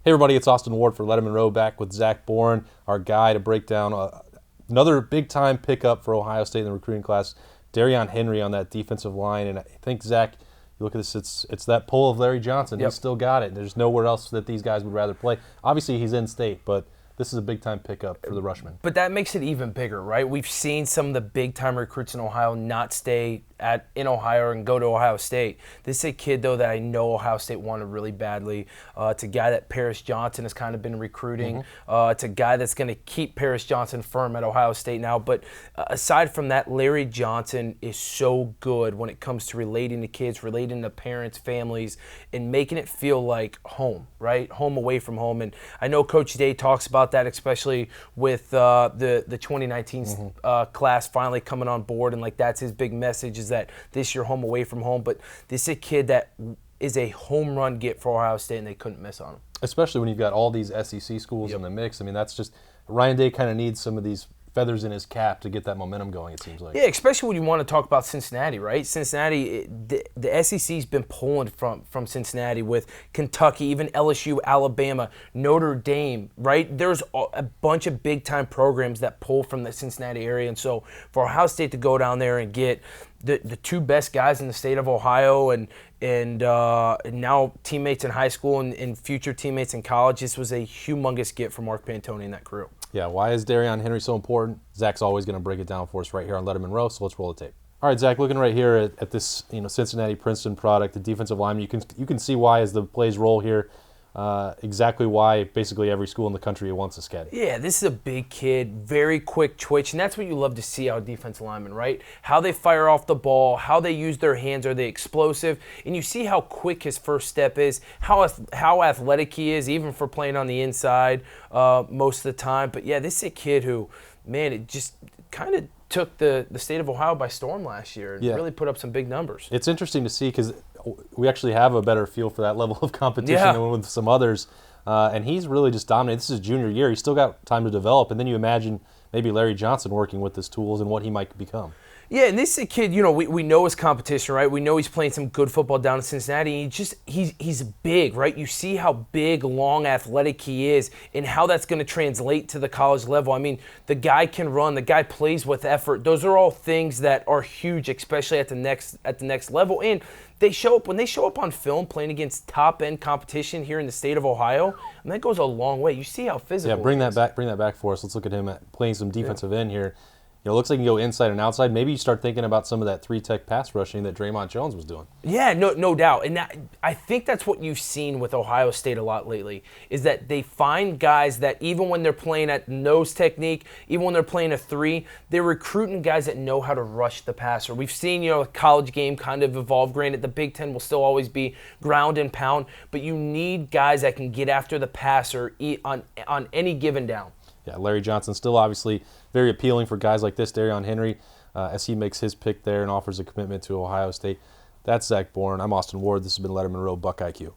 Hey everybody, it's Austin Ward for Lettermen Row, back with Zach Boren, our guy, to break down another big-time pickup for Ohio State in the recruiting class, Darrion Henry on that defensive line. And I think, Zach, you look at this, it's that pull of Larry Johnson. Yep. He's still got it. There's nowhere else that these guys would rather play. Obviously, he's in state, but this is a big-time pickup for the Rushmen. But that makes it even bigger, right? We've seen some of the big-time recruits in Ohio not stay in Ohio and go to Ohio State. This is a kid, though, that I know Ohio State wanted really badly. It's a guy that Paris Johnson has kind of been recruiting. It's a guy that's going to keep Paris Johnson firm at Ohio State now. But aside from that, Larry Johnson is so good when it comes to relating to kids, relating to parents, families, and making it feel like home, right? Home away from home. And I know Coach Day talks about that, especially with the 2019 class finally coming on board, and like that's his big message, is that this year home away from home. But this is a kid that is a home run get for Ohio State, and they couldn't miss on him. Especially when you've got all these SEC schools in the mix. I mean, that's just, Ryan Day kind of needs some of these feathers in his cap to get that momentum going, it seems like. Yeah, especially when you want to talk about Cincinnati, right? Cincinnati, the SEC's been pulling from Cincinnati with Kentucky, even LSU, Alabama, Notre Dame, right? There's a bunch of big-time programs that pull from the Cincinnati area. And so for Ohio State to go down there and get the two best guys in the state of Ohio and now teammates in high school and future teammates in college, this was a humongous get for Mark Pantoni and that crew. Yeah, why is Darrion Henry so important? Zach's always going to break it down for us right here on Lettermen Row, so let's roll the tape. All right, Zach, looking right here at this Cincinnati Princeton product, the defensive lineman, you can see why as the plays roll here, exactly why basically every school in the country wants this kid. Yeah, this is a big kid, very quick twitch, and that's what you love to see out of defensive linemen, right? How they fire off the ball, how they use their hands, are they explosive? And you see how quick his first step is, how athletic he is, even for playing on the inside most of the time. But yeah, this is a kid who, man, it just kind of took the state of Ohio by storm last year and really put up some big numbers. It's interesting to see because we actually have a better feel for that level of competition than with some others. And he's really just dominated. This is his junior year. He's still got time to develop. And then you imagine maybe Larry Johnson working with his tools and what he might become. Yeah, and this is a kid, we know his competition, right? We know he's playing some good football down in Cincinnati. He's big, right? You see how big, long, athletic he is and how that's going to translate to the college level. I mean, the guy can run, the guy plays with effort. Those are all things that are huge, especially at the next level. And when they show up on film playing against top-end competition here in the state of Ohio, and that goes a long way. You see how physical. Yeah, bring that back for us. Let's look at him playing some defensive end here. It looks like you can go inside and outside. Maybe you start thinking about some of that three-tech pass rushing that Draymond Jones was doing. Yeah, no doubt. And I think that's what you've seen with Ohio State a lot lately, is that they find guys that even when they're playing at nose technique, even when they're playing a three, they're recruiting guys that know how to rush the passer. We've seen, a college game kind of evolve. Granted, the Big Ten will still always be ground and pound, but you need guys that can get after the passer on any given down. Yeah, Larry Johnson still obviously very appealing for guys like this, Darrion Henry, as he makes his pick there and offers a commitment to Ohio State. That's Zach Boren. I'm Austin Ward. This has been Lettermen Row, BuckIQ.